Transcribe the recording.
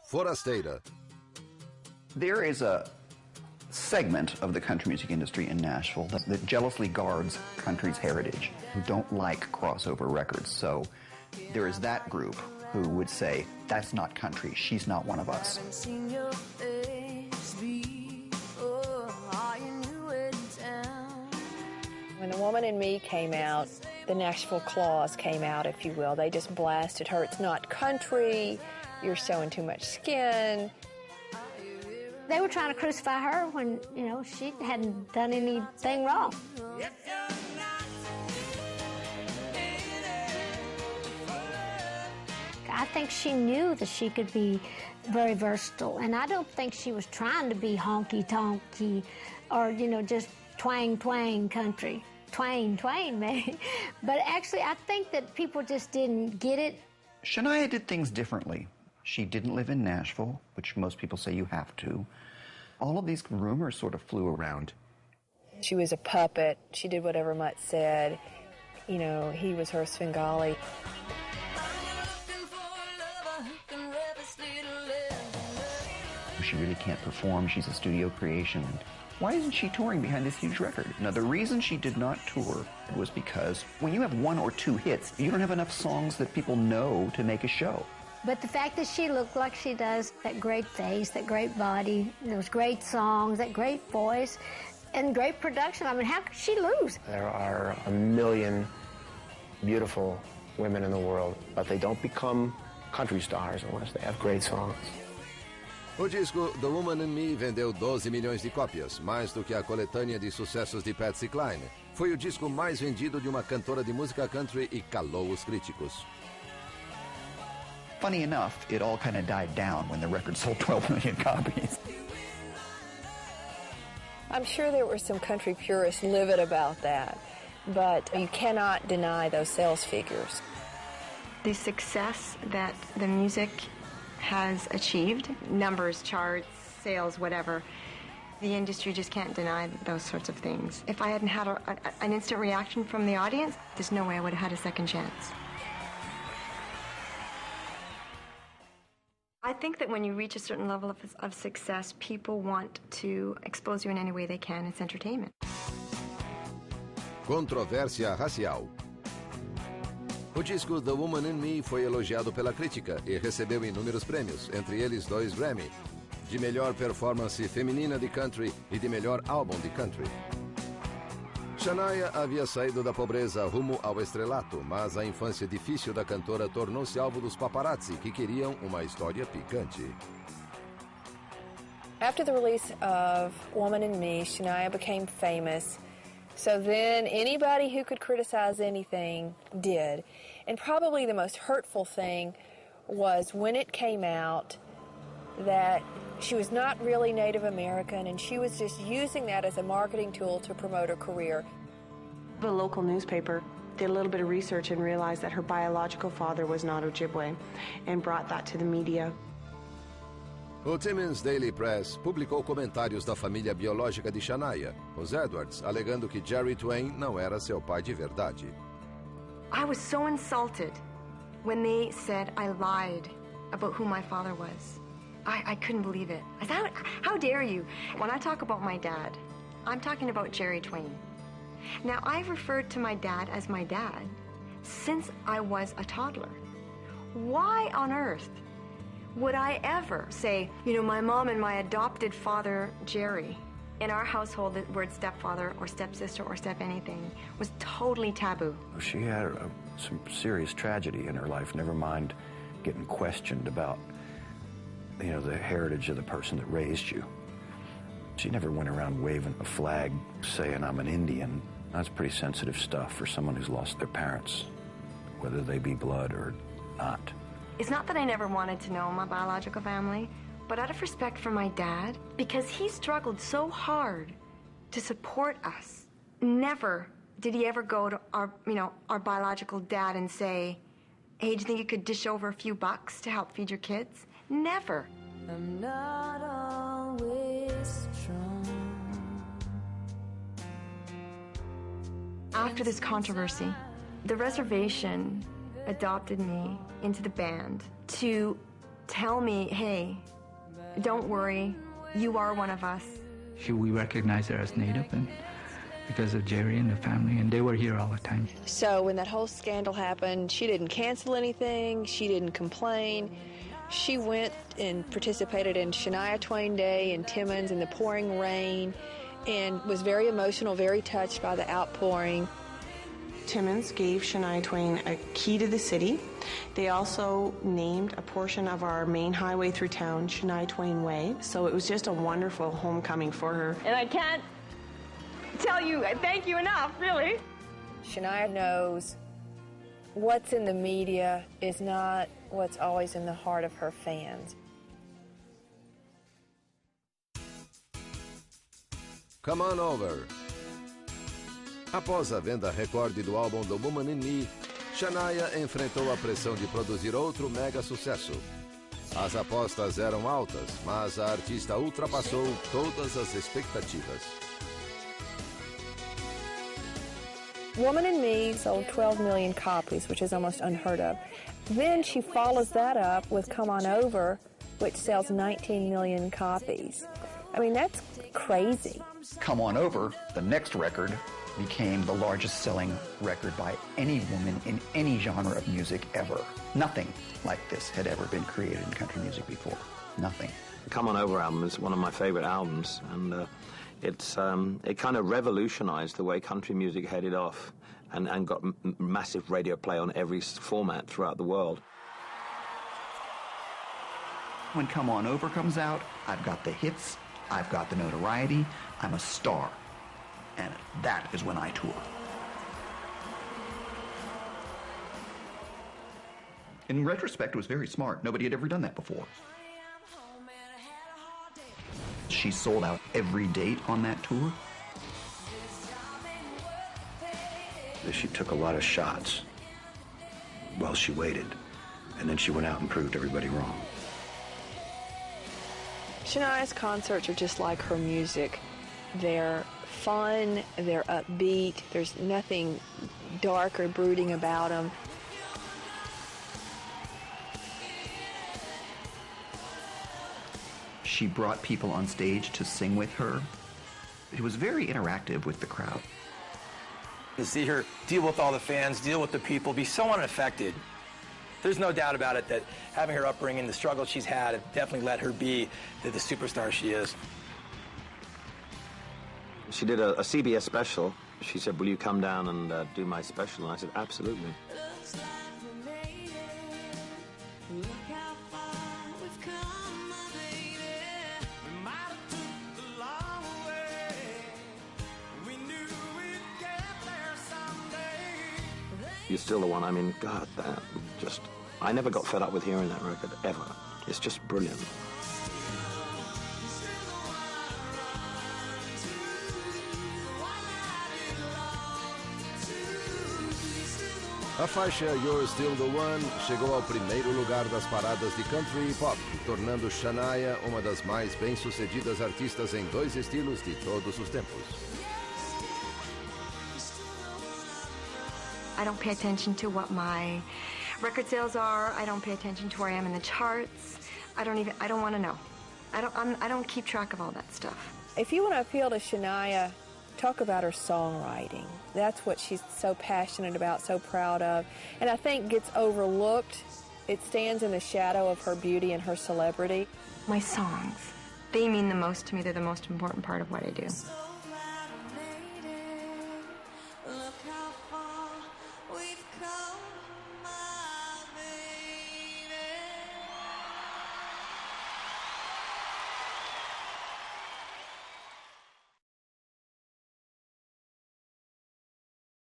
Forasteira. There is a segment of the country music industry in Nashville that jealously guards country's heritage, who don't like crossover records. So there is that group who would say, that's not country, she's not one of us. When The Woman in Me came out, the Nashville clause came out, if you will. They just blasted her. It's not country, you're showing too much skin. They were trying to crucify her when, she hadn't done anything wrong. I think she knew that she could be very versatile, and I don't think she was trying to be honky-tonky or, just twang country. Twang, maybe. But actually, I think that people just didn't get it. Shania did things differently. She didn't live in Nashville, which most people say you have to. All of these rumors sort of flew around. She was a puppet. She did whatever Mutt said. He was her Svengali. She really can't perform. She's a studio creation. Why isn't she touring behind this huge record? Now, the reason she did not tour was because when you have 1 or 2 hits, you don't have enough songs that people know to make a show. But the fact that she looked like she does, that great face, that great body, those great songs, that great voice, and great production, how could she lose? There are a million beautiful women in the world, but they don't become country stars unless they have great songs. O disco The Woman in Me vendeu 12 milhões de cópias, mais do que a coletânea de sucessos de Patsy Cline. Foi o disco mais vendido de uma cantora de música country e calou os críticos. Funny enough, it all kind of died down when the record sold 12 million copies. I'm sure there were some country purists livid about that, but you cannot deny those sales figures. The success that the music has achieved, numbers, charts, sales, whatever, the industry just can't deny those sorts of things. If I hadn't had an instant reaction from the audience, there's no way I would have had a second chance. I think that when you reach a certain level of success, people want to expose you in any way they can. It's entertainment. Controvérsia racial. O disco The Woman in Me foi elogiado pela crítica e recebeu inúmeros prêmios, entre eles 2 Grammy, de melhor performance feminina de country e de melhor álbum de country. Shania havia saído da pobreza rumo ao estrelato, mas a infância difícil da cantora tornou-se alvo dos paparazzi que queriam uma história picante. After the release of Woman in Me, Shania became famous. So then anybody who could criticize anything did. And probably the most hurtful thing was when it came out that she was not really Native American and she was just using that as a marketing tool to promote her career. The local newspaper did a little bit of research and realized that her biological father was not Ojibwe and brought that to the media. O Timmins Daily Press publicou comentários da família biológica de Shania, os Edwards, alegando que Jerry Twain não era seu pai de verdade. I was so insulted when they said I lied about who my father was. I couldn't believe it. I said, how dare you? When I talk about my dad, I'm talking about Jerry Twain. Now, I've referred to my dad as my dad since I was a toddler. Why on earth would I ever say, my mom and my adopted father, Jerry? In our household, the word stepfather or stepsister or step anything was totally taboo. She had some serious tragedy in her life, never mind getting questioned about, the heritage of the person that raised you. She never went around waving a flag saying, I'm an Indian. That's pretty sensitive stuff for someone who's lost their parents, whether they be blood or not. It's not that I never wanted to know my biological family, but out of respect for my dad, because he struggled so hard to support us, never did he ever go to our biological dad and say, hey, do you think you could dish over a few bucks to help feed your kids? Never. I'm not always strong. After this controversy, the reservation adopted me into the band to tell me, hey, don't worry, you are one of us. We recognize her as Native, and because of Jerry and the family, and they were here all the time. So when that whole scandal happened, she didn't cancel anything, she didn't complain. She went and participated in Shania Twain Day in Timmins in the pouring rain, and was very emotional, very touched by the outpouring. Timmins gave Shania Twain a key to the city. They also named a portion of our main highway through town Shania Twain Way. So it was just a wonderful homecoming for her. And I can't tell you, thank you enough, really. Shania knows what's in the media is not what's always in the heart of her fans. Come On Over. Após a venda recorde do álbum The Woman in Me, Shania enfrentou a pressão de produzir outro mega sucesso. As apostas eram altas, mas a artista ultrapassou todas as expectativas. Woman in Me sold 12 million copies, which is almost unheard of. Then she follows that up with Come On Over, which sells 19 million copies. I mean, that's crazy. Come On Over, the next record, became the largest selling record by any woman in any genre of music ever. Nothing like this had ever been created in country music before. Nothing. The Come On Over album is one of my favorite albums, and it kind of revolutionized the way country music headed off and got massive radio play on every format throughout the world. When Come On Over comes out, I've got the hits, I've got the notoriety, I'm a star. And that is when I tour. In retrospect, it was very smart. Nobody had ever done that before. She sold out every date on that tour. She took a lot of shots while she waited, and then she went out and proved everybody wrong. Shania's concerts are just like her music. They're fun, they're upbeat, there's nothing dark or brooding about them. She brought people on stage to sing with her. It was very interactive with the crowd. To see her deal with all the fans, deal with the people, be so unaffected. There's no doubt about it that having her upbringing, the struggle she's had, have definitely let her be the superstar she is. She did a CBS special. She said, will you come down and do my special? And I said, absolutely. You're still the one. I mean, God, that just... I never got fed up with hearing that record, ever. It's just brilliant. A faixa You're Still the One chegou ao primeiro lugar das paradas de country e pop, tornando Shania uma das mais bem-sucedidas artistas em dois estilos de todos os tempos. I don't pay attention to what my record sales are. I don't pay attention to where I am in the charts. I don't want to know. I don't keep track of all that stuff. If you want to appeal to Shania, talk about her songwriting. That's what she's so passionate about, so proud of, and I think gets overlooked. It stands in the shadow of her beauty and her celebrity. My songs, they mean the most to me. They're the most important part of what I do.